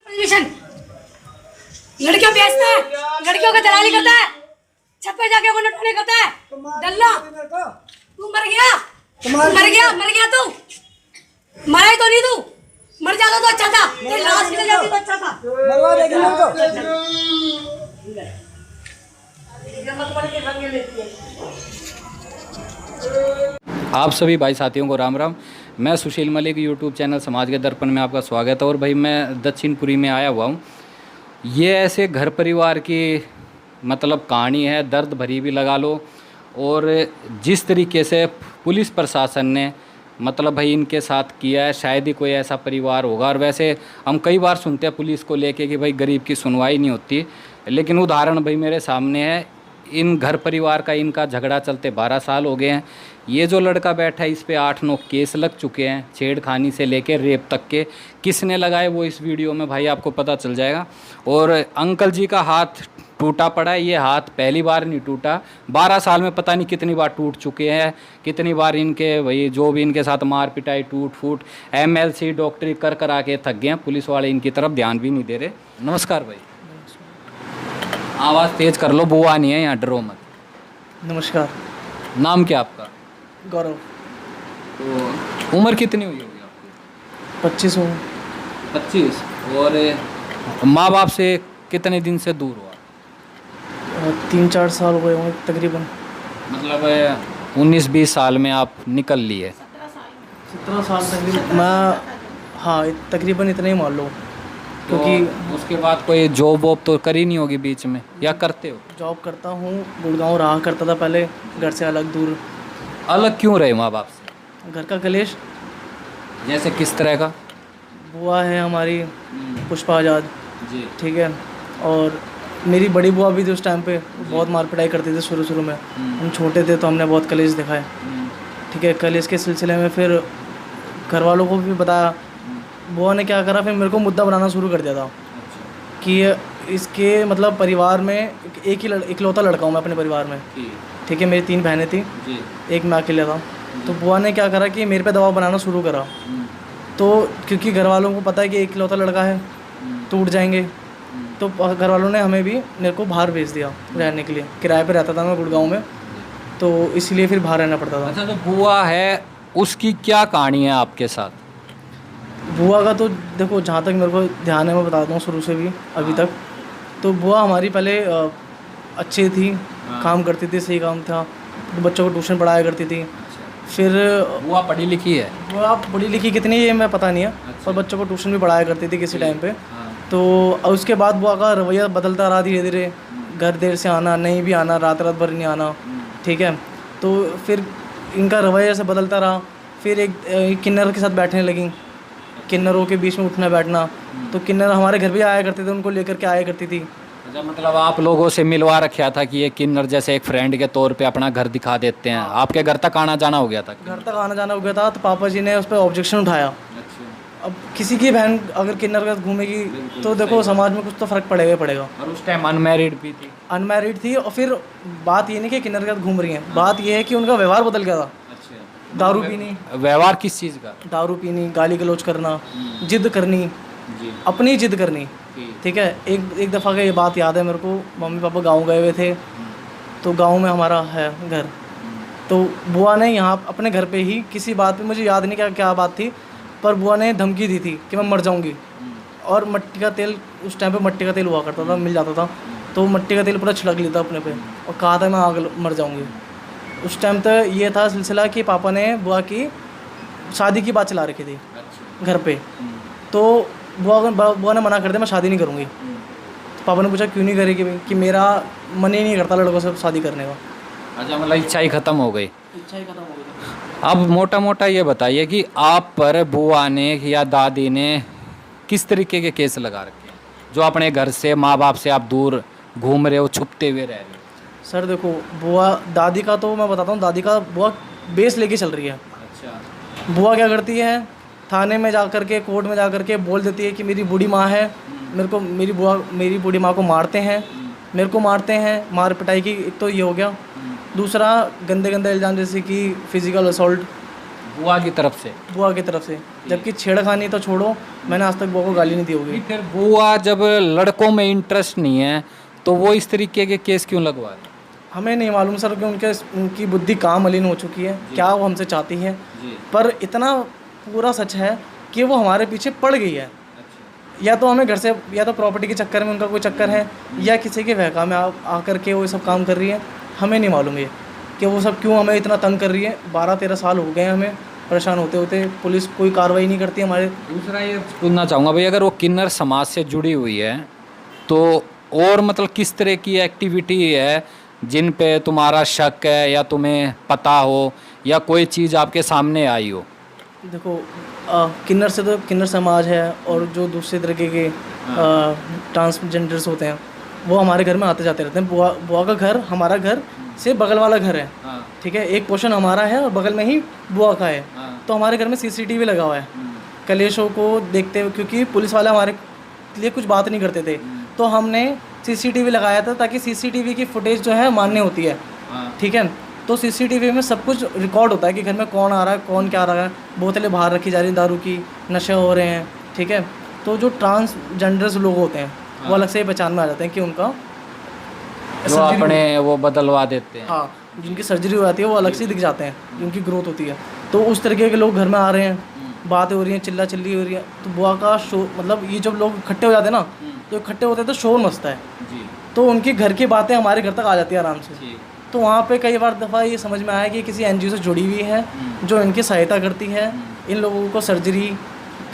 Permission लड़कियों बेचता है, लड़कियों का दलाली करता है, छत पे जाके वो नटने करता है। डल्ला तू मर गया, मर गया तू, मरा ही तो नहीं तू, मर जाता तो अच्छा था, तेरी लाश निकल जाती तो अच्छा था। मरवा देगी आप सभी भाई साथियों को राम राम। मैं सुशील मलिक, यूट्यूब चैनल समाज के दर्पण में आपका स्वागत है। और भाई मैं दक्षिणपुरी में आया हुआ हूँ। ये ऐसे घर परिवार की मतलब कहानी है, दर्द भरी भी लगा लो। और जिस तरीके से पुलिस प्रशासन ने मतलब भाई इनके साथ किया है, शायद ही कोई ऐसा परिवार होगा। और वैसे हम कई बार सुनते हैं पुलिस को लेके कि भाई गरीब की सुनवाई नहीं होती, लेकिन उदाहरण भाई मेरे सामने है। इन घर परिवार का इनका झगड़ा चलते 12 साल हो गए हैं। ये जो लड़का बैठा है इस पे 8-9 केस लग चुके हैं, छेड़खानी से लेकर रेप तक के। किसने लगाए वो इस वीडियो में भाई आपको पता चल जाएगा। और अंकल जी का हाथ टूटा पड़ा है। ये हाथ पहली बार नहीं टूटा, 12 साल में पता नहीं कितनी बार टूट चुके हैं। कितनी बार इनके भाई जो भी इनके साथ मार पिटाई टूट फूट MLC डॉक्टरी कर कर आके थक गए हैं। पुलिस वाले इनकी तरफ ध्यान भी नहीं दे रहे। नमस्कार भाई, आवाज़ तेज कर लो, बुआ नहीं है यहाँ, डरो मत। नमस्कार। नाम क्या आपका? गौरव। तो उम्र कितनी हुई होगी आपकी? 25 हूँ। 25। और माँ बाप से कितने दिन से दूर हुआ? 3-4 साल हुए होंगे तकरीबन। मतलब 19-20 साल में आप निकल लिए? 17 साल तकरीबन मैं, हाँ तकरीबन इतना ही मान लो। क्योंकि तो उसके बाद कोई जॉब वॉब तो करी नहीं होगी बीच में, या करते हो? जॉब करता हूँ, गुड़गांव रहा करता था पहले, घर से अलग दूर। अलग क्यों रहे माँ बाप से? घर का कलेश। जैसे किस तरह का? बुआ है हमारी पुष्पा आज़ाद जी, ठीक है। और मेरी बड़ी बुआ भी थी उस टाइम पे, बहुत मार पिटाई करती थी शुरू में। हम छोटे थे तो हमने बहुत कलेश दिखाए, ठीक है। कलेश के सिलसिले में फिर घर वालों को भी बताया। बुआ ने क्या करा, फिर मेरे को मुद्दा बनाना शुरू कर दिया था कि इसके मतलब परिवार में इकलौता लड़का हूँ मैं अपने परिवार में, ठीक है। मेरी 3 बहनें थी, एक मैं अकेला था। तो बुआ ने क्या करा कि मेरे पे दबाव बनाना शुरू करा। तो क्योंकि घर वालों को पता है कि इकलौता लड़का है तो उठ जाएंगे, तो घर वालों ने हमें भी मेरे को बाहर भेज दिया रहने के लिए। किराए पे रहता था मैं गुड़गांव में, तो इसलिए फिर बाहर रहना पड़ता था। अच्छा, तो बुआ है उसकी क्या कहानी है आपके साथ? बुआ का तो देखो, जहाँ तक मेरे को ध्यान है मैं बताता हूँ शुरू से भी अभी तक। तो बुआ हमारी पहले अच्छी थी, काम करती थी, सही काम था। तो बच्चों को ट्यूशन पढ़ाया करती थी। फिर बुआ पढ़ी लिखी है? बुआ पढ़ी लिखी कितनी है मैं पता नहीं है, पर बच्चों को ट्यूशन भी पढ़ाया करती थी किसी टाइम पे। तो उसके बाद बुआ का रवैया बदलता रहा धीरे धीरे। घर देर से आना, नहीं भी आना, रात भर नहीं आना, ठीक है। तो फिर इनका रवैया ऐसे बदलता रहा। फिर एक किन्नर के साथ बैठने लगी, किन्नरों के बीच में उठना बैठना। तो किन्नर हमारे घर भी आया करते थे, उनको लेकर के आया करती थी। अच्छा, मतलब आप लोगों से मिलवा रखा था कि ये किन्नर जैसे एक फ्रेंड के तौर पे अपना घर दिखा देते हैं। आपके घर तक आना जाना हो गया था? घर तक आना जाना हो गया था। तो पापा जी ने उस पर ऑब्जेक्शन उठाया। अब किसी की बहन अगर किन्नर के साथ घूमेगी तो देखो समाज में कुछ तो फ़र्क पड़ेगा ही पड़ेगा। और उस टाइम अनमैरिड भी थी? अनमैरिड थी। और फिर बात ये नहीं कि किन्नर के साथ घूम रही हैं, बात ये है कि उनका व्यवहार बदल गया था। दारू पीनी। व्यवहार किस चीज़ का? दारू पीनी, गाली गलौज करना, जिद करनी, अपनी जिद करनी, ठीक है। एक दफ़ा का ये बात याद है मेरे को, मम्मी पापा गांव गए हुए थे। तो गांव में हमारा है घर। तो बुआ ने यहाँ अपने घर पे ही किसी बात पे, मुझे याद नहीं क्या बात थी, पर बुआ ने धमकी दी थी कि मैं मर जाऊँगी। और मट्टी का तेल, उस टाइम पे मट्टी का तेल हुआ करता था, मिल जाता था। तो मट्टी का तेल पूरा छिड़क लिया था अपने पे और कहा था मैं आग मर जाऊँगी। उस टाइम तो ये था सिलसिला कि पापा ने बुआ की शादी की बात चला रखी थी घर पे। तो बुआ ने मना कर दिया, मैं शादी नहीं करूँगी। तो पापा ने पूछा क्यों नहीं करेगी भाई, कि मेरा मन ही नहीं करता लड़कों से शादी करने का। अच्छा, मतलब इच्छा ही ख़त्म हो गई? इच्छा ही खत्म हो गई। अब मोटा मोटा ये बताइए कि आप पर बुआ ने या दादी ने किस तरीके के केस लगा रखे हैं, जो अपने घर से माँ बाप से आप दूर घूम रहे हो, छुपते हुए रह रहे हो? सर देखो, बुआ दादी का तो मैं बताता हूँ, दादी का बुआ बेस लेके चल रही है। अच्छा। बुआ क्या करती है, थाने में जा कर के, कोर्ट में जा कर के बोल देती है कि मेरी बूढ़ी माँ है, मेरी बूढ़ी माँ को मारते हैं, मेरे को मारते हैं। मार पिटाई की एक तो ये हो गया। दूसरा गंदे इल्ज़ाम जैसे कि फ़िज़िकल असॉल्ट, बुआ की तरफ से? बुआ की तरफ से। जबकि छेड़खानी तो छोड़ो, मैंने आज तक बुआ को गाली नहीं दी होगी। फिर बुआ जब लड़कों में इंटरेस्ट नहीं है तो वो इस तरीके के केस क्यों लगवा रहे? हमें नहीं मालूम सर कि उनकी बुद्धि कहाँ मलिन हो चुकी है, क्या वो हमसे चाहती है। पर इतना पूरा सच है कि वो हमारे पीछे पड़ गई है। या तो हमें घर से, या तो प्रॉपर्टी के चक्कर में उनका कोई चक्कर है, या किसी के बहका में आकर के वो सब काम कर रही है। हमें नहीं मालूम ये कि वो सब क्यों हमें इतना तंग कर रही है। 12-13 साल हो गए हमें परेशान होते होते, पुलिस कोई कार्रवाई नहीं करती हमारे। दूसरा ये पूछना चाहूँगा भाई, अगर वो किन्नर समाज से जुड़ी हुई है तो और मतलब किस तरह की एक्टिविटी है जिन पे तुम्हारा शक है या तुम्हें पता हो या कोई चीज़ आपके सामने आई हो? देखो किन्नर से तो किन्नर समाज है, और जो दूसरे तरीके के ट्रांसजेंडर्स होते हैं वो हमारे घर में आते जाते रहते हैं। बुआ का घर हमारा घर से बगल वाला घर है, ठीक है। एक पोर्शन हमारा है और बगल में ही बुआ का है। तो हमारे घर में CCTV लगा हुआ है। कलेशों को देखते हुए, क्योंकि पुलिस वाले हमारे लिए कुछ बात नहीं करते थे, तो हमने CCTV लगाया था ताकि CCTV की फुटेज जो है मान्य होती है, ठीक है। तो CCTV में सब कुछ रिकॉर्ड होता है कि घर में कौन आ रहा है, कौन क्या रहा है। बोतलें बाहर रखी जा रही हैं दारू की, नशे हो रहे हैं, ठीक है। तो जो ट्रांसजेंडर्स लोग होते हैं वो अलग से ही पहचान में आ जाते हैं कि उनका जो अपने वो बदलवा देते हैं। हाँ, जिनकी सर्जरी हो जाती है वो अलग से दिख जाते हैं, जिनकी ग्रोथ होती है। तो उस तरीके के लोग घर में आ रहे हैं, बातें हो रही हैं, चिल्ला चिल्ली हो रही है। तो बुआ का शो, मतलब ये जब लोग इकट्ठे हो जाते हैं ना, तो इकट्ठे होते हैं तो शोर मचता है जी। तो उनकी घर की बातें हमारे घर तक आ जाती है आराम से। तो वहाँ पे कई बार दफ़ा ये समझ में आया कि किसी NGO से जुड़ी हुई है जो इनकी सहायता करती है। इन लोगों को सर्जरी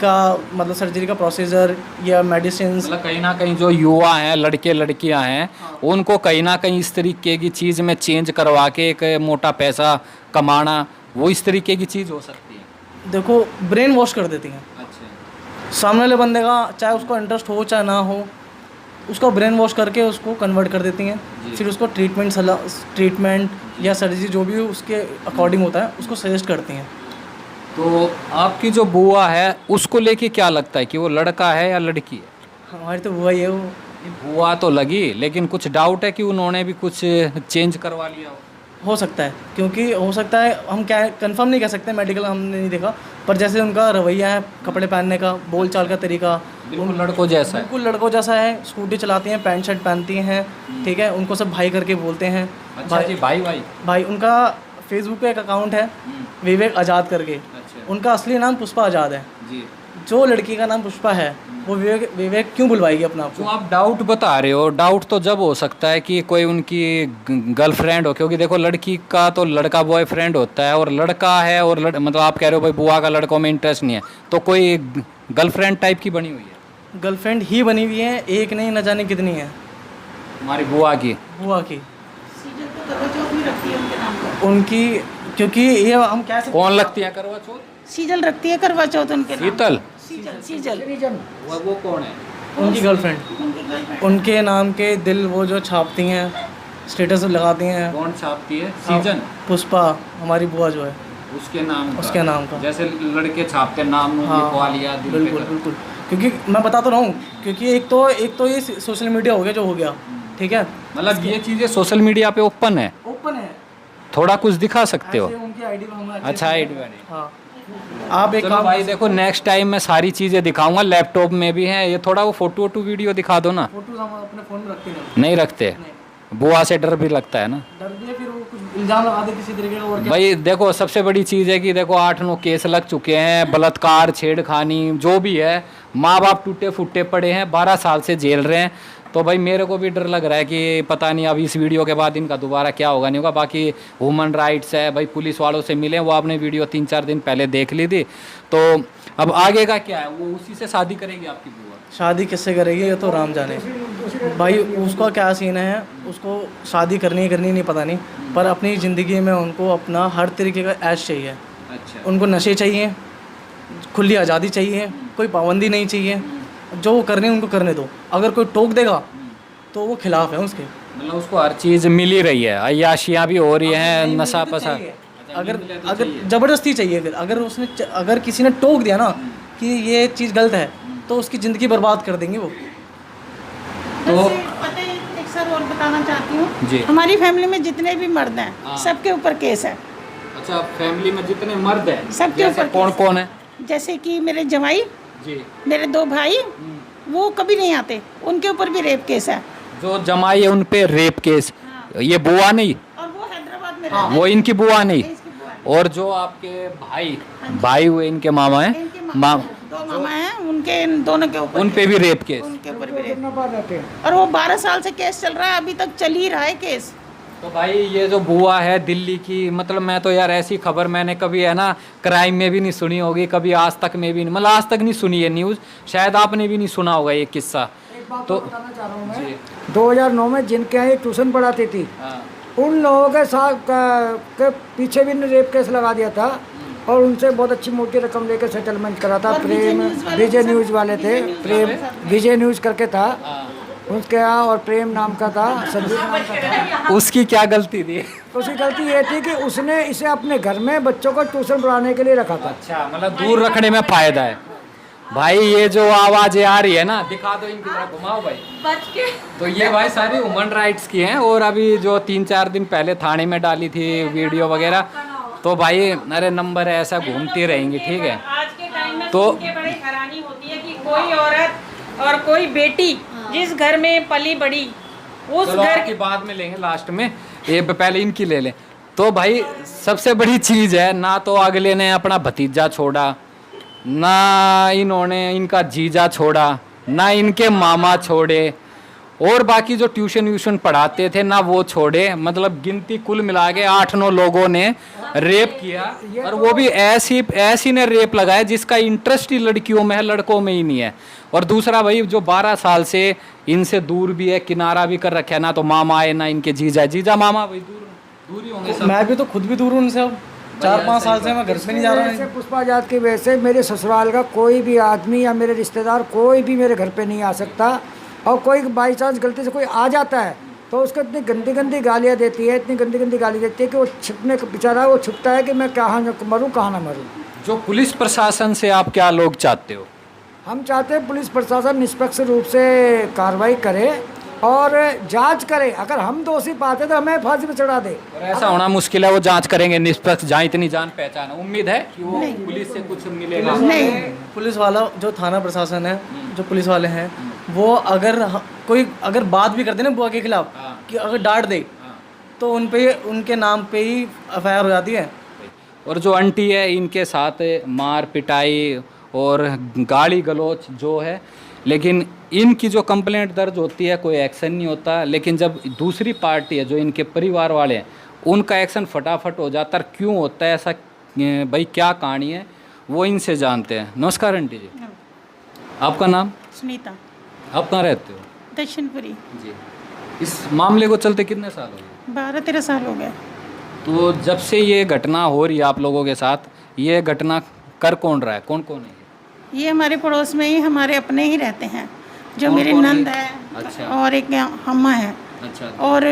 का प्रोसीजर या मेडिसिन, मतलब कहीं ना कहीं जो युवा हैं, लड़के लड़कियां हैं, उनको कहीं ना कहीं इस तरीके की चीज़ में चेंज करवा के एक मोटा पैसा कमाना, वो इस तरीके की चीज़ हो सकती है। देखो ब्रेन वॉश कर देती हैं। अच्छा। सामने वाले बंदे का चाहे उसको इंटरेस्ट हो चाहे ना हो, उसको ब्रेन वॉश करके उसको कन्वर्ट कर देती हैं। फिर उसको ट्रीटमेंट या सर्जरी जो भी उसके अकॉर्डिंग होता है उसको सजेस्ट करती हैं। तो आपकी जो बुआ है उसको लेके क्या लगता है कि वो लड़का है या लड़की है? हमारी तो बुआ ही है। वो बुआ तो लगी, लेकिन कुछ डाउट है कि उन्होंने भी कुछ चेंज करवा लिया हो सकता है, क्योंकि हो सकता है, हम क्या कंफर्म नहीं कह सकते, मेडिकल हमने नहीं देखा, पर जैसे उनका रवैया है, कपड़े पहनने का, बोलचाल का तरीका बिल्कुल लड़कों जैसा है। बिल्कुल लड़कों जैसा है। स्कूटी चलाती हैं, पैंट शर्ट पहनती हैं, ठीक है। उनको सब भाई करके बोलते हैं। अच्छा जी, भाई। उनका फेसबुक पे एक अकाउंट है विवेक आज़ाद करके। उनका असली नाम पुष्पा आज़ाद है जी। जो लड़की का नाम पुष्पा है वो विवेक क्यों बुलवाएगी अपना आपको? तो आप डाउट बता रहे हो, डाउट तो जब हो सकता है कि कोई उनकी गर्लफ्रेंड हो, क्योंकि देखो लड़की का तो लड़का बॉयफ्रेंड होता है और लड़का है, और मतलब आप कह रहे हो भाई बुआ का लड़कों में इंटरेस्ट नहीं है, तो कोई गर्लफ्रेंड टाइप की बनी हुई है? गर्लफ्रेंड ही बनी हुई है, एक नहीं न जाने कितनी है हमारी बुआ की। उनकी, क्योंकि ये हम क्या कौन लगती है करवा चौथ? सीजल रखती है करवा चौथ उनके नाम। सीजल वो कौन है? उनकी गर्लफ्रेंड। उनके नाम के दिल वो जो छापती हैं, स्टेटस लगाती हैं। कौन छापती है? सीजन। पुष्पा, हमारी बुआ जो है उसके नाम का। जैसे लड़के छापते नाम लिखवा लिया। बिल्कुल। क्योंकि मैं बता तो रहा हूँ, क्योंकि एक तो ये सोशल मीडिया हो गया जो हो गया, ठीक है। मतलब ये चीज़ें सोशल मीडिया पे ओपन है। थोड़ा कुछ दिखा सकते हो? उनकी आईडी पे अच्छा, आईडी पे। हाँ, आप एक काम भाई देखो, नेक्स्ट टाइम मैं सारी चीज़ें दिखाऊंगा, लैपटॉप में भी है ये। थोड़ा वो फोटो वीडियो दिखा दो ना। फोटो हम अपने फ़ोन में रखते नहीं रखते? बुआ से डर भी लगता है ना? डर भी है, फिर वो कुछ इल्ज़ाम लगा दे किसी तरीके का। और भाई देखो, सबसे बड़ी चीज़ है कि देखो 8-9 केस लग चुके हैं, बलात्कार, छेड़खानी, जो भी है। माँ बाप टूटे फूटे पड़े हैं, 12 साल से झेल रहे हैं। तो भाई मेरे को भी डर लग रहा है कि पता नहीं अब इस वीडियो के बाद इनका दोबारा क्या होगा नहीं होगा। बाकी ह्यूमन राइट्स है भाई, पुलिस वालों से मिले, वो आपने वीडियो 3-4 दिन पहले देख ली थी। तो अब आगे का क्या है? वो उसी से शादी करेगी आपकी बुआ? शादी किससे करेगी ये तो राम जाने भाई। उसका क्या सीन है, उसको शादी करनी नहीं पता नहीं, पर अपनी ज़िंदगी में उनको अपना हर तरीके का ऐश चाहिए। अच्छा। उनको नशे चाहिए, खुली आज़ादी चाहिए, कोई पाबंदी नहीं चाहिए। जो वो करने उनको करने दो। अगर कोई टोक देगा तो वो खिलाफ है उसके। मतलब उसको हर चीज़ मिल ही रही है, अय्याशियाँ भी हो रही हैं, नशा पसा। अगर ज़बरदस्ती चाहिए, फिर अगर किसी ने टोक दिया ना कि ये चीज़ गलत है, तो उसकी ज़िंदगी बर्बाद कर देंगे वो। तो पता है, एक सर और बताना चाहती हूँ, हमारी फैमिली में जितने भी मर्द हैं सबके ऊपर केस है। अच्छा, फैमिली में जितने मर्द हैं सबके जैसे ऊपर कौन कौन है? जैसे कि मेरे जमाई, जी, मेरे 2 भाई, वो कभी नहीं आते, उनके ऊपर भी रेप केस है। जो जमाई है उन पे रेप केस। ये बुआ नहीं, और वो हैदराबाद में रहते वो इनकी बुआ नहीं। हैं, इसकी बुआ। और जो आपके भाई हुए इनके मामा हैं, इनके माम 2 मामा हैं, उनके इन दोनों के ऊपर उन पे भी रेप केस। उनके ऊपर भी रेप। और वो 12 साल से केस चल रहा है, अभी तक चल ही रहा है केस। तो भाई ये जो बुआ है दिल्ली की, मतलब मैं तो यार ऐसी खबर मैंने कभी है ना क्राइम में भी नहीं सुनी होगी, कभी आज तक में भी नहीं, मतलब आज तक नहीं सुनी है न्यूज़, शायद आपने भी नहीं सुना होगा ये किस्सा। तो बताना चाह रहा हूँ मैं, 2009 में जिनके यहाँ ट्यूशन पढ़ाती थी, हाँ, उन लोगों के साथ के पीछे भी रेप केस लगा दिया था और उनसे बहुत अच्छी मोटी रकम लेकर सेटलमेंट करा था। प्रेम विजय न्यूज़ वाले थे, प्रेम विजय न्यूज़ करके था उसके यहाँ, और प्रेम नाम का था, संदीप नाम का था। उसकी क्या गलती थी? उसकी गलती ये थी कि उसने इसे अपने घर में बच्चों को ट्यूशन पढ़ाने के लिए रखा था। अच्छा, मतलब दूर रखने में फायदा है। भाई ये जो आवाजें आ रही है ना, दिखा दो इनकी तरफ, घुमाओ भाई। बच के तो ये भाई सारी ह्यूमन राइट्स की हैं, और अभी जो 3-4 दिन पहले थाने में डाली थी वीडियो वगैरह, तो भाई अरे नंबर है, ऐसा घूमती रहेंगी, ठीक है। आज के टाइम में तो सुन के बड़ी हैरानी होती है कि कोई औरत और कोई बेटी जिस घर में पली बड़ी, उस चलो घर आपकी बाद में लेंगे लास्ट में, ये पहले इनकी ले लें। तो भाई सबसे बड़ी चीज़ है ना, तो अगले ने अपना भतीजा छोड़ा, ना इन्होंने इनका जीजा छोड़ा, ना इनके मामा छोड़े, और बाकी जो ट्यूशन व्यूशन पढ़ाते थे ना वो छोड़े, मतलब गिनती कुल मिला के 8-9 लोगों ने रेप किया, और वो भी ऐसी ने रेप लगाया जिसका इंटरेस्ट ही लड़कियों में है, लड़कों में ही नहीं है। और दूसरा भाई जो 12 साल से इनसे दूर भी है, किनारा भी कर रखा है, ना तो मामा है ना इनके जीजा मामा, भाई दूर ही होंगे सब। मैं भी तो खुद भी दूर हूँ उनसे, अब 4-5 साल से मैं घर पे नहीं जा रहा जैसे पुष्पा जात की वजह से मेरे ससुराल का कोई भी आदमी या मेरे रिश्तेदार कोई भी मेरे घर पे नहीं आ सकता, और कोई बाई चांस गलती से कोई आ जाता है तो उसको इतनी गंदी गंदी गालियाँ देती है, इतनी गंदी गंदी गाली देती है कि वो छिपने बेचारा वो छुपता है कि मैं कहाँ मरूँ कहाँ ना मरूँ। जो पुलिस प्रशासन से आप क्या लोग चाहते हो? हम चाहते हैं पुलिस प्रशासन निष्पक्ष रूप से कार्रवाई करे और जांच करे, अगर हम दोषी पाते तो हमें फांसी पे चढ़ा दे। और ऐसा होना मुश्किल है, वो जांच करेंगे निष्पक्ष, जहाँ इतनी जान पहचान है, उम्मीद है कि वो पुलिस से कुछ मिलेगा। नहीं, पुलिस वाला जो थाना प्रशासन है, जो पुलिस वाले हैं, वो कोई अगर बात भी करते ना बुआ के खिलाफ, कि अगर डांट दे तो उन पे उनके नाम पे ही एफआईआर हो जाती है। और जो आंटी है इनके साथ मार पिटाई और गाली गलौच जो है, लेकिन इनकी जो कंप्लेंट दर्ज होती है कोई एक्शन नहीं होता, लेकिन जब दूसरी पार्टी है जो इनके परिवार वाले हैं उनका एक्शन फटाफट हो जाता है। क्यों होता है ऐसा, भाई क्या कहानी है वो इनसे जानते हैं। नमस्कार आंटी जी, आपका नाम? सुनीता, आप कहाँ रहते हो? दक्षिणपुरी। जी। इस मामले को चलते कितने साल हो गए? 12-13 साल हो गए। तो जब से ये घटना हो रही है आप लोगों के साथ, ये घटना कर कौन रहा है, कौन कौन है? ये हमारे पड़ोस में ही हमारे अपने ही रहते हैं, जो कौन मेरी कौन नंद है? है अच्छा। और एक अम्मा है, अच्छा। और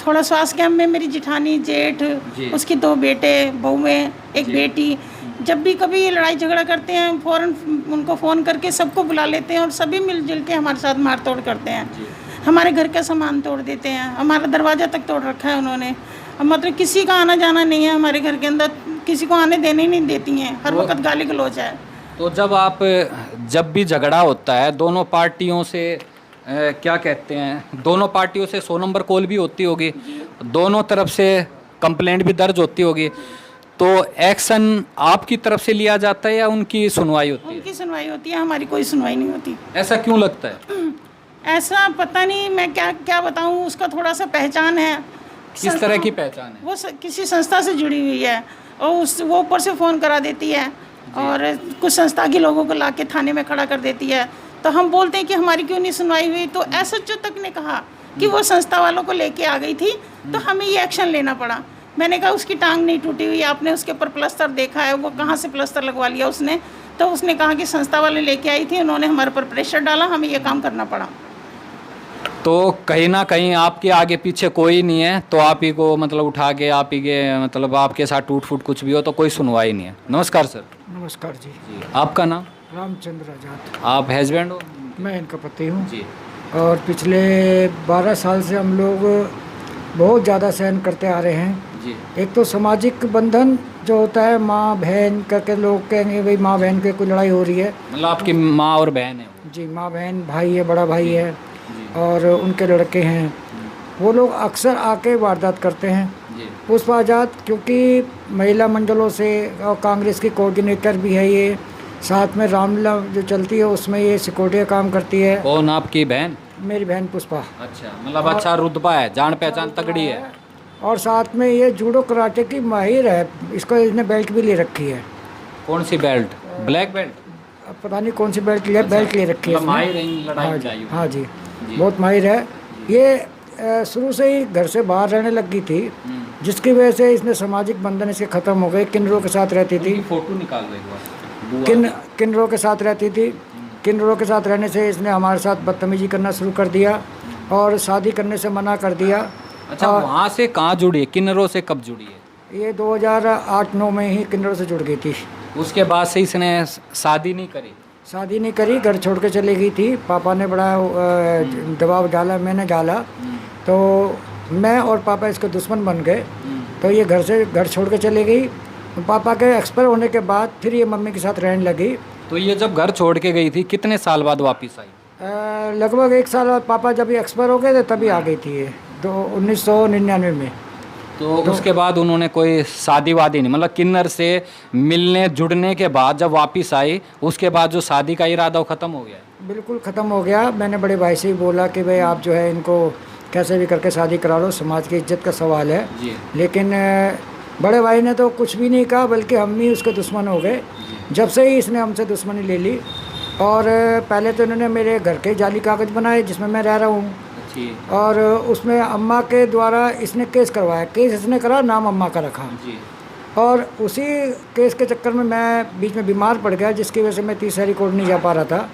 थोड़ा स्वास्थ्य कैंप में मेरी जिठानी जेठ, जी। उसकी 2 बेटे बहुएं, एक बेटी। जब भी कभी ये लड़ाई झगड़ा करते हैं फ़ौरन उनको फ़ोन करके सबको बुला लेते हैं और सभी मिलजुल के हमारे साथ मार तोड़ करते हैं। हमारे घर का सामान तोड़ देते हैं, हमारा दरवाज़ा तक तोड़ रखा है उन्होंने। मतलब किसी का आना जाना नहीं है हमारे घर के अंदर, किसी को आने देने ही नहीं देती हैं, हर वक्त गाली गलौज है। तो जब भी झगड़ा होता है दोनों पार्टियों से क्या कहते हैं, दोनों पार्टियों से 100 नंबर कॉल भी होती होगी, दोनों तरफ से कंप्लेंट भी दर्ज होती होगी, तो एक्शन आपकी तरफ से लिया जाता है या उनकी सुनवाई होती है? उनकी सुनवाई होती है, हमारी कोई सुनवाई नहीं होती। ऐसा क्यों लगता है? ऐसा पता नहीं, मैं क्या बताऊं, उसका थोड़ा सा पहचान है। किस तरह की पहचान है? वो किसी संस्था से जुड़ी हुई है और वो ऊपर से फ़ोन करा देती है और कुछ संस्था के लोगों को लाके थाने में खड़ा कर देती है। तो हम बोलते हैं कि हमारी क्यों नहीं सुनवाई हुई, तो एसएचओ तक ने कहा कि वो संस्था वालों को लेके आ गई थी, तो हमें ये एक्शन लेना पड़ा। मैंने कहा उसकी टांग नहीं टूटी हुई, आपने उसके ऊपर प्लास्टर देखा है, वो कहाँ से प्लास्टर लगवा लिया उसने? तो उसने कहा कि संस्था वाले लेके आई थी, उन्होंने हमारे पर प्रेशर डाला, हमें ये काम करना पड़ा। तो कहीं ना कहीं आपके आगे पीछे कोई नहीं है, तो आप ही को मतलब उठा के आप ही के मतलब आपके साथ टूट फूट कुछ भी हो तो कोई सुनवाई नहीं है। नमस्कार सर। नमस्कार जी। आपका नाम? रामचंद्र आजाद। आप हस्बैंड हो? मैं इनका पति हूँ जी। और पिछले 12 साल से हम लोग बहुत ज़्यादा सहन करते आ रहे हैं। जी एक तो सामाजिक बंधन जो होता है, माँ बहन करके लोग कहेंगे भाई माँ बहन की कोई लड़ाई हो रही है। मतलब आपकी माँ और बहन है वो? जी, माँ बहन, भाई है, बड़ा भाई है जी और उनके लड़के हैं। वो लोग अक्सर आके वारदात करते हैं। जी पुष्पा आज़ाद क्योंकि महिला मंडलों से और कांग्रेस की कोऑर्डिनेटर भी है ये, साथ में रामलीला जो चलती है उसमें ये सिक्योरिटी का काम करती है। कौन आपकी बहन? मेरी बहन पुष्पा। अच्छा, मतलब अच्छा रुतबा है, जान पहचान तगड़ी है। और साथ में ये जूडो कराटे की माहिर है, इसको इसने बेल्ट भी ले रखी है। कौन सी बेल्ट? Black belt? अब पता नहीं कौन सी बेल्ट लिया, बेल्ट ले रखी है मतलब माहिर है इसने। इन लड़ाई हाँ झड़ाइयों जी, में। हाँ जी, जी। बहुत माहिर है ये। शुरू से ही घर से बाहर रहने लगी थी, जिसकी वजह से इसने सामाजिक बंधन इसके ख़त्म हो गए। किन्नरों के साथ रहती थी, उनकी फोटो निकाल दो एक बार। बुआ किन्नरों के साथ रहती थी। किन्नरों के साथ रहने से इसने हमारे साथ बदतमीजी करना शुरू कर दिया और शादी करने से मना कर दिया। अच्छा, वहाँ से कहाँ जुड़ी है? किन्नरों से कब जुड़ी है? ये 2008-9 में ही किन्नरों से जुड़ गई थी। उसके बाद से इसने शादी नहीं करी? शादी नहीं करी, घर छोड़ के चली गई थी। पापा ने बड़ा दबाव डाला, मैंने डाला, तो मैं और पापा इसके दुश्मन बन गए। तो ये घर छोड़ के चली गई। पापा के एक्सपायर होने के बाद फिर ये मम्मी के साथ रहने लगी। तो ये जब घर छोड़ के गई थी कितने साल बाद वापस आई? लगभग 1 साल बाद पापा जब ये एक्सपायर हो गए थे तभी आ गई थी ये, 1999 में। तो उसके बाद उन्होंने कोई शादी वादी नहीं, मतलब किन्नर से मिलने जुड़ने के बाद जब वापस आई उसके बाद जो शादी का इरादा वो ख़त्म हो गया? बिल्कुल ख़त्म हो गया। मैंने बड़े भाई से ही बोला कि भाई आप जो है इनको कैसे भी करके शादी करा लो, समाज की इज्जत का सवाल है। जी। लेकिन बड़े भाई ने तो कुछ भी नहीं कहा, बल्कि हम ही उसके दुश्मन हो गए। जब से ही इसने हमसे दुश्मनी ले ली। और पहले तो इन्होंने मेरे घर के जाली कागज़ बनाए जिसमें मैं रह रहा हूँ, जी और उसमें अम्मा के द्वारा इसने केस करवाया। केस इसने करा, नाम अम्मा का रखा। जी और उसी केस के चक्कर में मैं बीच में बीमार पड़ गया, जिसकी वजह से मैं तीसरी कोर्ट नहीं जा पा रहा था।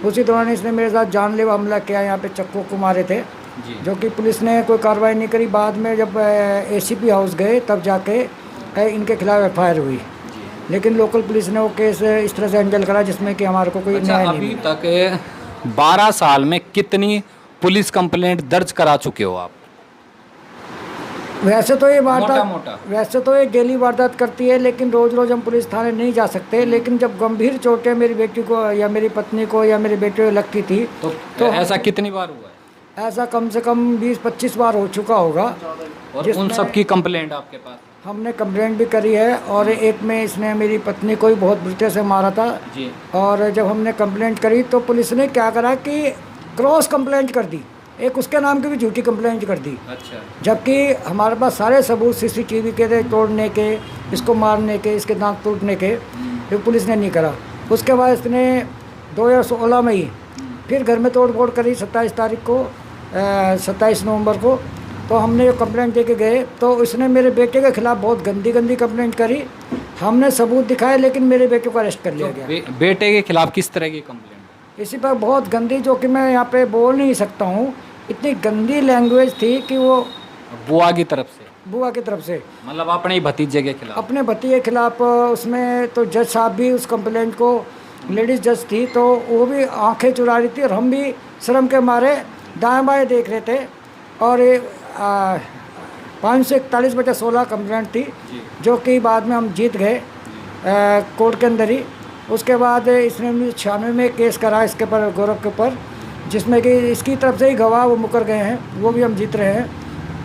उसी दौरान इसने मेरे साथ जानलेवा हमला किया, यहाँ पे चक्कू को मारे थे, जी जो कि पुलिस ने कोई कार्रवाई नहीं करी। बाद में जब ACP हाउस गए तब जाके इनके खिलाफ FIR हुई। लेकिन लोकल पुलिस ने वो केस इस तरह से हैंडल करा जिसमें कि हमारे को कोई अच्छा, न्याय नहीं अभी मिला। तक 12 साल में कितनी पुलिस कंप्लेंट दर्ज करा चुके हो आप? वैसे तो ये वारदात, मोटा। वैसे तो ये डेली वारदात करती है, लेकिन रोज़ रोज़ हम पुलिस थाने नहीं जा सकते। लेकिन जब गंभीर चोटें मेरी बेटी को या मेरी पत्नी को या मेरी बेटे को लगती थी तो ऐसा कितनी बार हुआ है? ऐसा कम से कम 20-25 बार हो चुका होगा। और उन सब की कंप्लेंट आपके पास? हमने कंप्लेंट भी करी है, और एक में इसने मेरी पत्नी को ही बहुत बुरे से मारा था। जी। और जब हमने कंप्लेंट करी तो पुलिस ने क्या करा कि क्रॉस कंप्लेंट कर दी, एक उसके नाम की भी झूठी कंप्लेंट कर दी। अच्छा। जबकि हमारे पास सारे सबूत CCTV के थे, तोड़ने के, इसको मारने के, इसके दांत टूटने के, जो पुलिस ने नहीं करा। उसके बाद इसने 2016 में ही फिर घर में तोड़ फोड़ करी। 27 नवंबर को तो हमने कंप्लेंट दे के गए, तो उसने मेरे बेटे के खिलाफ बहुत गंदी कंप्लेंट करी। हमने सबूत दिखाए, लेकिन मेरे बेटे को अरेस्ट कर लिया गया। बेटे के खिलाफ किस तरह की कंप्लेंट? इसी पर बहुत गंदी, जो कि मैं यहाँ पे बोल नहीं सकता हूँ, इतनी गंदी लैंग्वेज थी कि वो बुआ की तरफ से? बुआ की तरफ से, मतलब अपने ही भतीजे के खिलाफ? अपने भतीजे के खिलाफ। उसमें तो जज साहब भी उस कंप्लेंट को, लेडीज़ जज थी, तो वो भी आंखें चुरा रही थी, और हम भी शर्म के मारे दाएं बाएं देख रहे थे। और 541/16 कंप्लेंट थी, जो कि बाद में हम जीत गए कोर्ट के अंदर ही। उसके बाद इसने 1996 में केस करा इसके ऊपर, गौरव के ऊपर, जिसमें कि इसकी तरफ से ही गवाह वो मुकर गए हैं, वो भी हम जीत रहे हैं।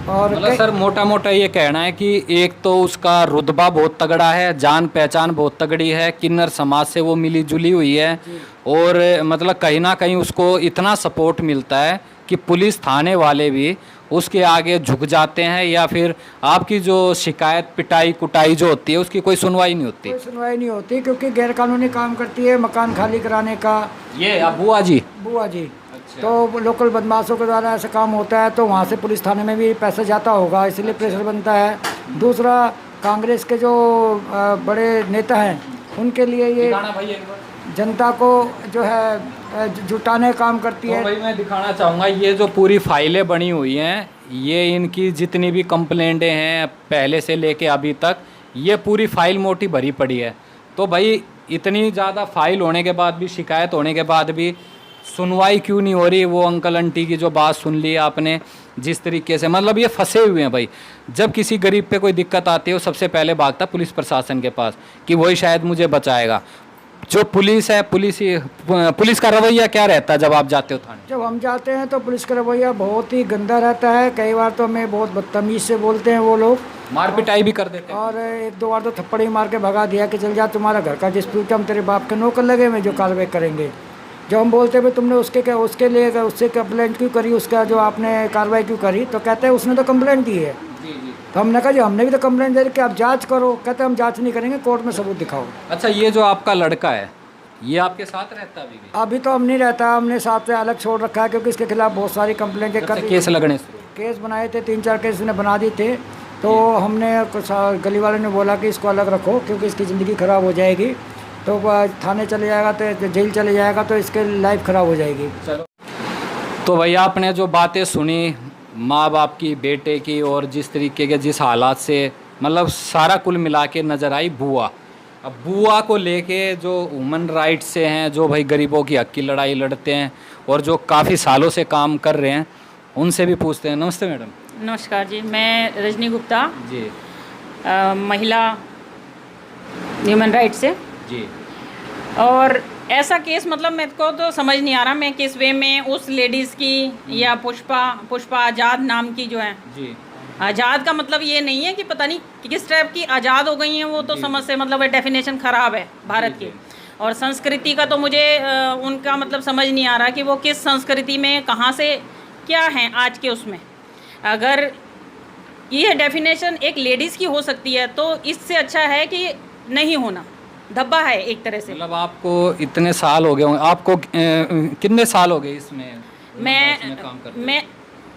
और मतलब सर मोटा मोटा ये कहना है कि एक तो उसका रुतबा बहुत तगड़ा है, जान पहचान बहुत तगड़ी है, किन्नर समाज से वो मिली जुली हुई है, और मतलब कहीं ना कहीं उसको इतना सपोर्ट मिलता है कि पुलिस थाने वाले भी उसके आगे झुक जाते हैं, या फिर आपकी जो शिकायत पिटाई कुटाई जो होती है उसकी कोई सुनवाई नहीं होती? कोई सुनवाई नहीं होती, क्योंकि गैरकानूनी काम करती है, मकान खाली कराने का। ये बुआ जी? बुआ जी। तो लोकल बदमाशों के द्वारा ऐसा काम होता है, तो वहाँ से पुलिस थाने में भी पैसा जाता होगा, इसलिए प्रेशर बनता है। दूसरा, कांग्रेस के जो बड़े नेता हैं, उनके लिए ये जनता को जो है जुटाने काम करती है। तो भाई मैं दिखाना चाहूँगा, ये जो पूरी फाइलें बनी हुई हैं, ये इनकी जितनी भी कंप्लेंटें हैं पहले से लेके अभी तक, ये पूरी फाइल मोटी भरी पड़ी है। तो भाई इतनी ज़्यादा फाइल होने के बाद भी, शिकायत होने के बाद भी सुनवाई क्यों नहीं हो रही? वो अंकल आंटी की जो बात सुन ली आपने, जिस तरीके से मतलब ये फंसे हुए हैं भाई। जब किसी गरीब पे कोई दिक्कत आती है वो सबसे पहले भागता पुलिस प्रशासन के पास कि वही शायद मुझे बचाएगा। जो पुलिस है, पुलिस का रवैया क्या रहता है जब आप जाते हो थाने? जब हम जाते हैं तो पुलिस का रवैया बहुत ही गंदा रहता है। कई बार तो हमें बहुत बदतमीज से बोलते हैं वो लोग, मार पिटाई भी कर देते हैं। और एक दो बार तो थप्पड़ ही मार के भगा दिया कि चल जा, तुम्हारा घर का डिस्प्यूट, हम तेरे बाप के नौकर लगे हुए जो कार्रवाई करेंगे। जो हम बोलते हैं तुमने उसके लिए उससे कंप्लेंट क्यों करी, उसका जो आपने कार्रवाई क्यों करी, तो कहते हैं उसने तो कंप्लेंट दी है। तो हमने कहा जी हमने भी तो कंप्लेंट दे कि आप जांच करो। कहते हम जांच नहीं करेंगे, कोर्ट में सबूत दिखाओ। अच्छा, ये जो आपका लड़का है ये आपके साथ रहता है अभी भी? अभी तो हम नहीं रहता, हमने साथ से अलग छोड़ रखा है क्योंकि इसके खिलाफ बहुत सारी कंप्लेंटें कर केस लगने से केस बनाए थे, 3-4 केस इसने बना दिए थे। तो हमने कुछ गली वाले ने बोला कि इसको अलग रखो क्योंकि इसकी ज़िंदगी ख़राब हो जाएगी, तो थाने चले जाएगा तो जेल चले जाएगा तो इसके लाइफ ख़राब हो जाएगी। चलो, तो भैया आपने जो बातें सुनी माँ बाप की, बेटे की, और जिस तरीके के जिस हालात से मतलब सारा कुल मिला के नज़र आई बुआ। अब बुआ को लेके जो ह्यूमन राइट्स से हैं, जो भाई गरीबों की हक की लड़ाई लड़ते हैं और जो काफ़ी सालों से काम कर रहे हैं, उनसे भी पूछते हैं। नमस्ते मैडम। नमस्कार जी, मैं रजनी गुप्ता जी। महिला ह्यूमन राइट से जी। और ऐसा केस मतलब मेरे को तो समझ नहीं आ रहा मैं किस वे में उस लेडीज़ की या पुष्पा आज़ाद नाम की जो है जी। आज़ाद का मतलब ये नहीं है कि पता नहीं किस टाइप की आज़ाद हो गई हैं, वो तो समझ से मतलब डेफिनेशन ख़राब है भारत की। और संस्कृति का तो मुझे उनका मतलब समझ नहीं आ रहा कि वो किस संस्कृति में कहाँ से क्या हैं आज के उसमें। अगर ये डेफिनेशन एक लेडीज़ की हो सकती है तो इससे अच्छा है कि नहीं होना, धब्बा है एक तरह से। मतलब आपको इतने साल हो गए होंगे, आपको कितने साल हो गए इसमें काम करते?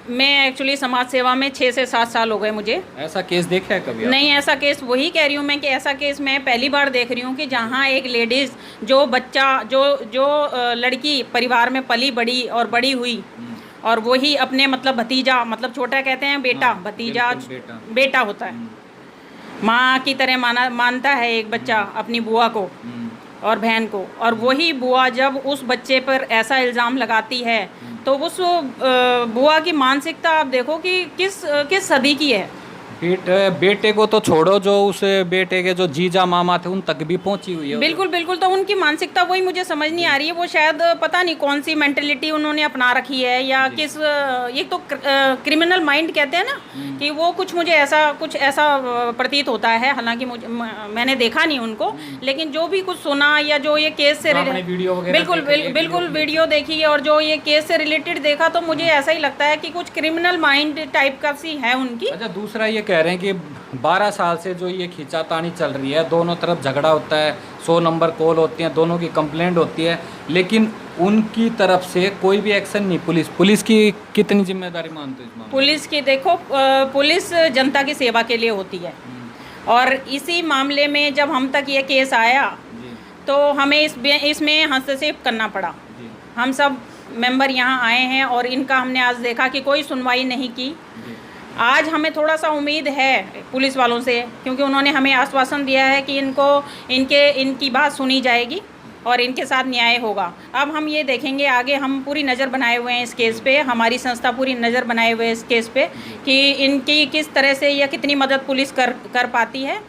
मैं एक्चुअली समाज सेवा में 6 से 7 साल हो गए मुझे। ऐसा केस देखा है कभी? नहीं, ऐसा केस वही कह रही हूँ मैं कि ऐसा केस मैं पहली बार देख रही हूँ कि जहाँ एक लेडीज़ जो बच्चा जो लड़की परिवार में पली बड़ी और बड़ी हुई और वही अपने मतलब भतीजा, मतलब छोटा कहते हैं बेटा, हाँ, भतीजा बेटा होता है, माँ की तरह मानता है एक बच्चा अपनी बुआ को और बहन को, और वही बुआ जब उस बच्चे पर ऐसा इल्ज़ाम लगाती है तो उस बुआ की मानसिकता आप देखो कि किस सदी की है। बेटे को तो छोड़ो, जो उस बेटे के जो जीजा मामा थे उन तक भी पहुंची हुई है। बिल्कुल बिल्कुल, तो उनकी मानसिकता वही मुझे समझ नहीं आ रही है। वो शायद पता नहीं कौन सी मेंटेलिटी उन्होंने अपना रखी है या किस, ये तो क्रिमिनल माइंड कहते हैं ना, कि वो कुछ ऐसा प्रतीत होता है। हालांकि मैंने देखा नहीं उनको, लेकिन जो भी कुछ सुना या जो ये केस से बिल्कुल वीडियो देखी और जो ये केस से रिलेटेड देखा तो मुझे ऐसा ही लगता है कि कुछ क्रिमिनल माइंड टाइप का सी है उनकी। अच्छा, दूसरा ये कह रहे हैं कि 12 साल से जो ये खींचातानी चल रही है, दोनों तरफ झगड़ा होता है, 100 नंबर कॉल होती हैं, दोनों की कंप्लेंट होती है, लेकिन उनकी तरफ से कोई भी एक्शन नहीं। पुलिस की कितनी जिम्मेदारी मानते हो इस मामले में? पुलिस की देखो, पुलिस जनता की सेवा के लिए होती है, और इसी मामले में जब हम तक ये केस आया तो हमें इसमें हस्तक्षेप करना पड़ा। हम सब मेंबर यहाँ आए हैं और इनका हमने आज देखा कि कोई सुनवाई नहीं की। आज हमें थोड़ा सा उम्मीद है पुलिस वालों से, क्योंकि उन्होंने हमें आश्वासन दिया है कि इनकी बात सुनी जाएगी और इनके साथ न्याय होगा। अब हम ये देखेंगे आगे, हम पूरी नज़र बनाए हुए हैं इस केस पे, हमारी संस्था पूरी नज़र बनाए हुए है इस केस पे कि इनकी किस तरह से या कितनी मदद पुलिस कर पाती है,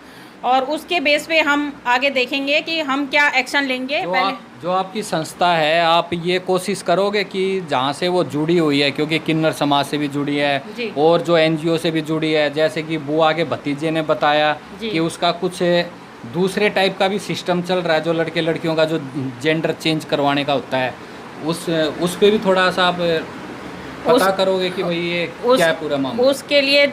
और उसके बेस पे हम आगे देखेंगे कि हम क्या एक्शन लेंगे। जो आपकी संस्था है, आप ये कोशिश करोगे कि जहाँ से वो जुड़ी हुई है, क्योंकि किन्नर समाज से भी जुड़ी है और जो NGO से भी जुड़ी है, जैसे कि बुआ के भतीजे ने बताया कि उसका कुछ दूसरे टाइप का भी सिस्टम चल रहा है, जो लड़के लड़कियों का जो जेंडर चेंज करवाने का होता है, उस पे भी थोड़ा सा आप पता करोगे कि भाई ये क्या है पूरा मामला। उसके लिए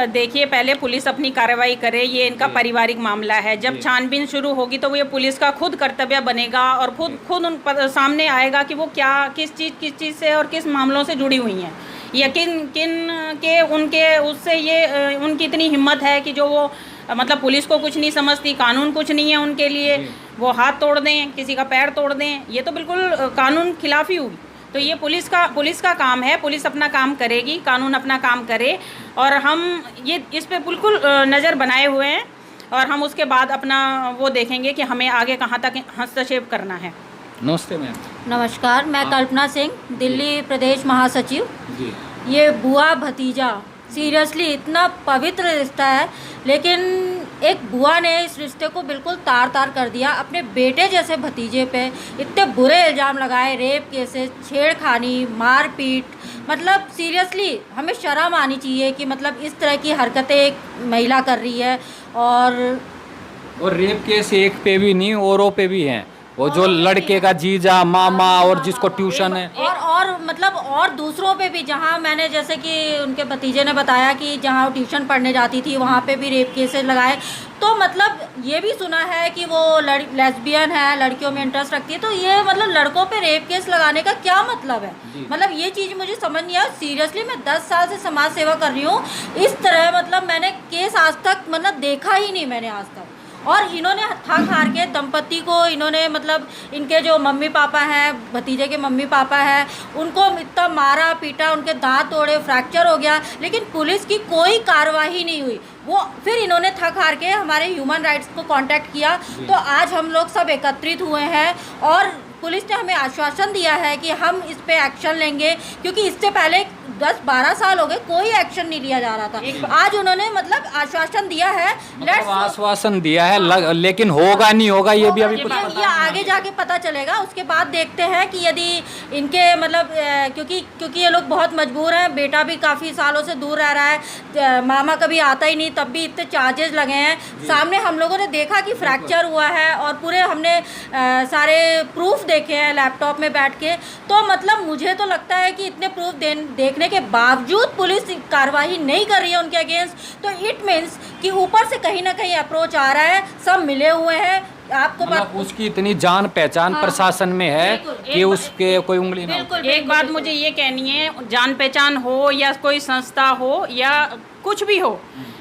देखिए, पहले पुलिस अपनी कार्रवाई करे, ये इनका पारिवारिक मामला है। जब छानबीन शुरू होगी तो ये पुलिस का खुद कर्तव्य बनेगा और खुद उन सामने आएगा कि वो किस चीज़ से और किस मामलों से जुड़ी हुई हैं, या किन के उनके उससे ये उनकी इतनी हिम्मत है कि जो वो मतलब पुलिस को कुछ नहीं समझती, कानून कुछ नहीं है उनके लिए, वो हाथ तोड़ दें, किसी का पैर तोड़ दें, ये तो बिल्कुल कानून खिलाफी हुई। तो ये पुलिस का काम है, पुलिस अपना काम करेगी, कानून अपना काम करे, और हम ये इस पे बिल्कुल नज़र बनाए हुए हैं, और हम उसके बाद अपना वो देखेंगे कि हमें आगे कहाँ तक हस्तक्षेप करना है। नमस्ते मैम। नमस्कार, मैं कल्पना सिंह, दिल्ली प्रदेश महासचिव। जी ये बुआ भतीजा सीरियसली इतना पवित्र रिश्ता है, लेकिन एक बुआ ने इस रिश्ते को बिल्कुल तार तार कर दिया। अपने बेटे जैसे भतीजे पे इतने बुरे इल्ज़ाम लगाए, रेप केसेस, छेड़खानी, मारपीट। मतलब सीरियसली हमें शर्म आनी चाहिए कि मतलब इस तरह की हरकतें एक महिला कर रही है। और रेप केस एक पे भी नहीं, औरों पे भी हैं। वो जो लड़के का जीजा, मामा और जिसको ट्यूशन है, और मतलब और दूसरों पे भी, जहाँ मैंने जैसे कि उनके भतीजे ने बताया कि जहाँ वो ट्यूशन पढ़ने जाती थी वहाँ पे भी रेप केसेस लगाए। तो मतलब ये भी सुना है कि वो लेस्बियन है, लड़कियों में इंटरेस्ट रखती है। तो ये मतलब लड़कों पे रेप केस लगाने का क्या मतलब है? मतलब ये चीज़ मुझे समझ नहीं आया। सीरियसली मैं 10 साल से समाज सेवा कर रही हूँ, इस तरह मतलब मैंने केस आज तक मतलब देखा ही नहीं मैंने आज तक। और इन्होंने थक हार के दंपति को इन्होंने मतलब इनके जो मम्मी पापा हैं, भतीजे के मम्मी पापा हैं, उनको इतना मारा पीटा, उनके दांत तोड़े, फ्रैक्चर हो गया, लेकिन पुलिस की कोई कार्रवाई नहीं हुई। वो फिर इन्होंने थक हार के हमारे ह्यूमन राइट्स को कांटेक्ट किया। तो आज हम लोग सब एकत्रित हुए हैं और पुलिस ने हमें आश्वासन दिया है कि हम इस पे एक्शन लेंगे, क्योंकि इससे पहले 10-12 साल हो गए कोई एक्शन नहीं लिया जा रहा था। आज उन्होंने मतलब आश्वासन दिया है। मतलब आश्वासन दिया है, लेकिन होगा नहीं होगा ये भी अभी कुछ पता ये आगे जाके पता चलेगा। उसके बाद देखते हैं कि यदि इनके मतलब क्योंकि ये लोग बहुत मजबूर हैं। बेटा भी काफ़ी सालों से दूर रह रहा है, मामा कभी आता ही नहीं, तब भी इतने चार्जेस लगे हैं। सामने हम लोगों ने देखा कि फ्रैक्चर हुआ है और पूरे हमने सारे प्रूफ देखे हैं लैपटॉप में बैठ के। तो मतलब मुझे तो लगता है कि इतने प्रूफ देखने के बावजूद पुलिस कार्रवाई नहीं कर रही है उनके अगेंस्ट, तो इट मीन्स कि ऊपर से कहीं ना कहीं अप्रोच आ रहा है, सब मिले हुए हैं। आपको मतलब उसकी इतनी जान पहचान प्रशासन में है कि उसके कोई उंगली ना बिल्कुल। एक बात मुझे ये कहनी है, जान पहचान हो या कोई संस्था हो या कुछ भी हो,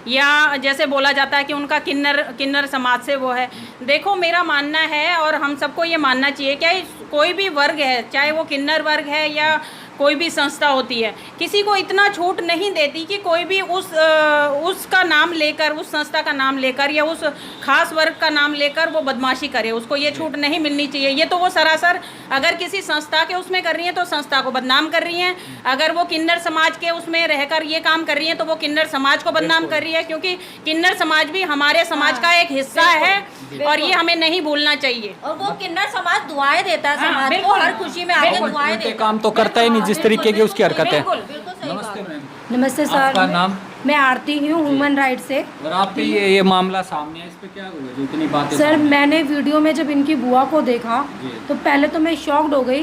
या जैसे बोला जाता है कि उनका किन्नर समाज से वो है। देखो मेरा मानना है और हम सबको ये मानना चाहिए, क्या कोई भी वर्ग है, चाहे वो किन्नर वर्ग है या कोई भी संस्था होती है, किसी को इतना छूट नहीं देती कि कोई भी उसका नाम लेकर, उस संस्था का नाम लेकर या उस खास वर्ग का नाम लेकर वो बदमाशी करे। उसको ये छूट नहीं मिलनी चाहिए। ये तो वो सरासर अगर किसी संस्था के उसमें कर रही हैं तो संस्था को बदनाम कर रही हैं। अगर वो किन्नर समाज के उसमें रहकर ये काम कर रही हैं तो वो किन्नर समाज को बदनाम कर रही है, क्योंकि किन्नर समाज भी हमारे समाज का एक हिस्सा है और ये हमें नहीं भूलना चाहिए। और वो किन्नर समाज दुआएं देता है समाज को, हर खुशी में आके दुआएं देता है। काम तो करता ही नहीं जिस तरीके की उसकी हरकत है। नमस्ते मैम। नमस्ते सर, आपका नाम? मैं आरती हूँ, ह्यूमन राइट से। और आप पे ये मामला सामने है, इस पे क्या हुआ जो इतनी बातें? सर मैंने वीडियो में जब इनकी बुआ को देखा तो पहले तो मैं शॉक्ड हो गई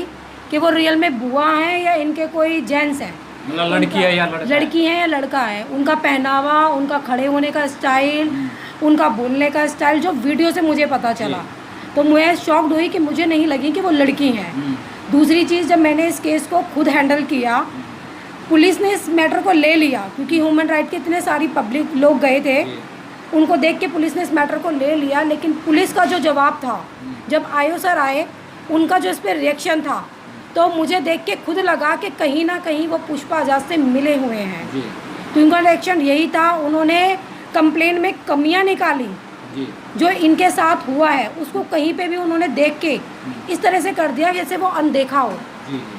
कि वो रियल में बुआ हैं या इनके कोई जेंट्स हैं। मतलब लड़की है या लड़का? लड़की है या लड़का है। उनका पहनावा, उनका खड़े होने का स्टाइल, उनका बोलने का स्टाइल जो वीडियो से मुझे पता चला, तो मैं शॉक्ड हुई कि मुझे नहीं लगी कि वो लड़की हैं। दूसरी चीज़, जब मैंने इस केस को खुद हैंडल किया, पुलिस ने इस मैटर को ले लिया, क्योंकि ह्यूमन राइट के इतने सारी पब्लिक लोग गए थे, उनको देख के पुलिस ने इस मैटर को ले लिया। लेकिन पुलिस का जो जवाब था, जब आयो सर आए, उनका जो इस पर रिएक्शन था, तो मुझे देख के खुद लगा कि कहीं ना कहीं वो पुष्पा आजाद से मिले हुए हैं। तो उनका रिएक्शन यही था। उन्होंने कंप्लेन में कमियां निकाली जो इनके साथ हुआ है, उसको कहीं पे भी उन्होंने देख के इस तरह से कर दिया जैसे वो अनदेखा हो।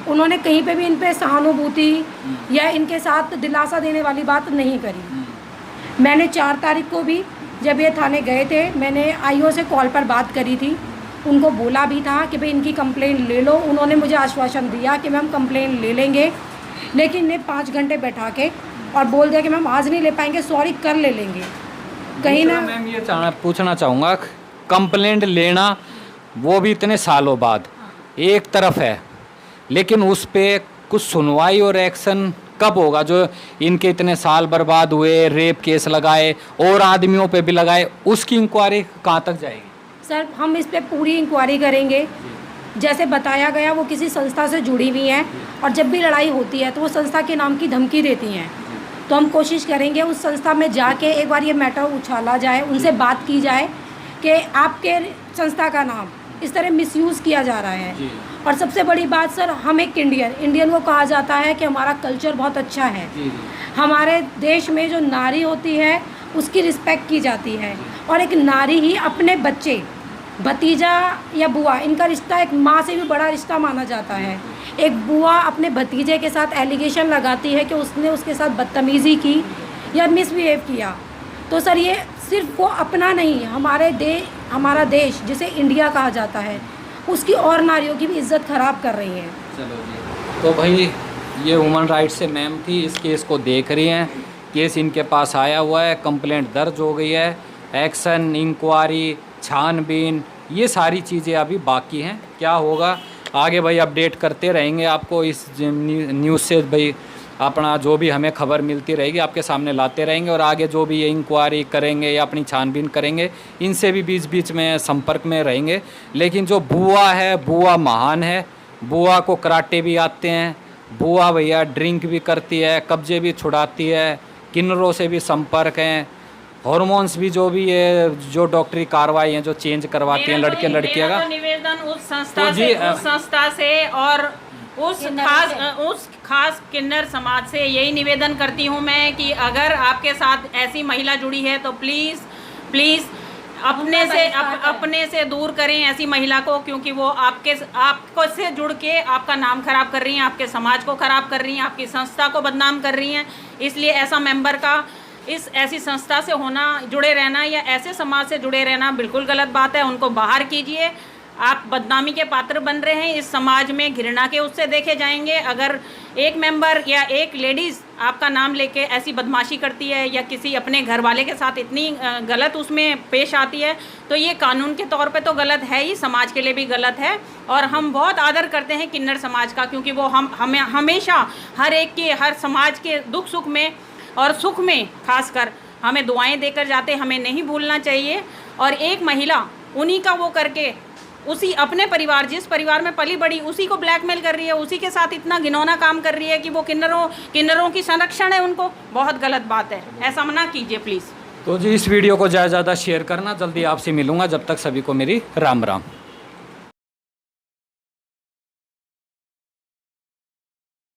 उन्होंने कहीं पे भी इन पे सहानुभूति या इनके साथ दिलासा देने वाली बात नहीं करी। मैंने 4 तारीख को भी जब ये थाने गए थे, मैंने आईओ से कॉल पर बात करी थी, उनको बोला भी था कि भाई इनकी कंप्लेन ले लो। उन्होंने मुझे आश्वासन दिया कि मैम कंप्लेन ले लेंगे, लेकिन इन्हें 5 घंटे बैठा के और बोल दिया कि मैम आज नहीं ले पाएंगे, सॉरी कल ले लेंगे। कहीं ना मैम ये पूछना चाहूँगा, कंप्लेंट लेना वो भी इतने सालों बाद एक तरफ है, लेकिन उस पर कुछ सुनवाई और एक्शन कब होगा? जो इनके इतने साल बर्बाद हुए, रेप केस लगाए और आदमियों पे भी लगाए, उसकी इंक्वायरी कहाँ तक जाएगी? सर हम इस पे पूरी इंक्वायरी करेंगे। जैसे बताया गया वो किसी संस्था से जुड़ी हुई हैं, और जब भी लड़ाई होती है तो वो संस्था के नाम की धमकी देती हैं। तो हम कोशिश करेंगे उस संस्था में जाके एक बार ये मैटर उछाला जाए, उनसे बात की जाए कि आपके संस्था का नाम इस तरह मिसयूज़ किया जा रहा है। और सबसे बड़ी बात सर, हम एक इंडियन को कहा जाता है कि हमारा कल्चर बहुत अच्छा है। हमारे देश में जो नारी होती है उसकी रिस्पेक्ट की जाती है, और एक नारी ही अपने बच्चे भतीजा या बुआ, इनका रिश्ता एक माँ से भी बड़ा रिश्ता माना जाता है। एक बुआ अपने भतीजे के साथ एलिगेशन लगाती है कि उसने उसके साथ बदतमीज़ी की या मिसबिहेव किया, तो सर ये सिर्फ वो अपना नहीं, हमारा देश जिसे इंडिया कहा जाता है, उसकी और नारियों की भी इज्जत ख़राब कर रही हैं। चलो जी, तो भाई ये ह्यूमन राइट्स से मैम थी, इस केस को देख रही हैं, केस इनके पास आया हुआ है, कंप्लेंट दर्ज हो गई है, एक्शन, इंक्वायरी, छानबीन, ये सारी चीज़ें अभी बाकी हैं। क्या होगा आगे भाई अपडेट करते रहेंगे आपको, इस न्यूज़ से भाई अपना जो भी हमें खबर मिलती रहेगी आपके सामने लाते रहेंगे, और आगे जो भी ये इंक्वायरी करेंगे या अपनी छानबीन करेंगे, इनसे भी बीच बीच में संपर्क में रहेंगे। लेकिन जो बुआ है, बुआ महान है, बुआ को कराटे भी आते हैं, बुआ भैया ड्रिंक भी करती है, कब्जे भी छुड़ाती है, किन्नरों से भी संपर्क हैं, हार्मोन्स भी जो भी है, जो डॉक्टरी कार्रवाई हैं जो चेंज करवाती हैं लड़के लड़कियां का। निवेदन उस संस्था से और उस खास किन्नर समाज से यही निवेदन करती हूँ मैं कि अगर आपके साथ ऐसी महिला जुड़ी है तो प्लीज़ अपने से दूर करें ऐसी महिला को, क्योंकि वो आपको से जुड़ के आपका नाम खराब कर रही हैं, आपके समाज को खराब कर रही हैं, आपकी संस्था को बदनाम कर रही हैं। इसलिए ऐसा मेंबर का ऐसी संस्था से होना, जुड़े रहना या ऐसे समाज से जुड़े रहना बिल्कुल गलत बात है। उनको बाहर कीजिए, आप बदनामी के पात्र बन रहे हैं, इस समाज में घृणा के उससे देखे जाएंगे। अगर एक मेंबर या एक लेडीज़ आपका नाम लेके ऐसी बदमाशी करती है या किसी अपने घर वाले के साथ इतनी गलत उसमें पेश आती है, तो ये कानून के तौर पे तो गलत है ही, समाज के लिए भी गलत है। और हम बहुत आदर करते हैं किन्नर समाज का, क्योंकि वो हमें हमेशा हर समाज के दुख सुख में और सुख में खासकर हमें दुआएं देकर जाते, हमें नहीं भूलना चाहिए। और एक महिला उन्हीं का वो करके उसी अपने परिवार, जिस परिवार में पली बड़ी, उसी को ब्लैकमेल कर रही है, उसी के साथ इतना घिनौना काम कर रही है कि वो किन्नरों की संरक्षण है उनको, बहुत गलत बात है। ऐसा मना कीजिए प्लीज़। तो जी इस वीडियो को ज़्यादा से ज़्यादा शेयर करना। जल्दी आपसे मिलूँगा, जब तक सभी को मेरी राम राम।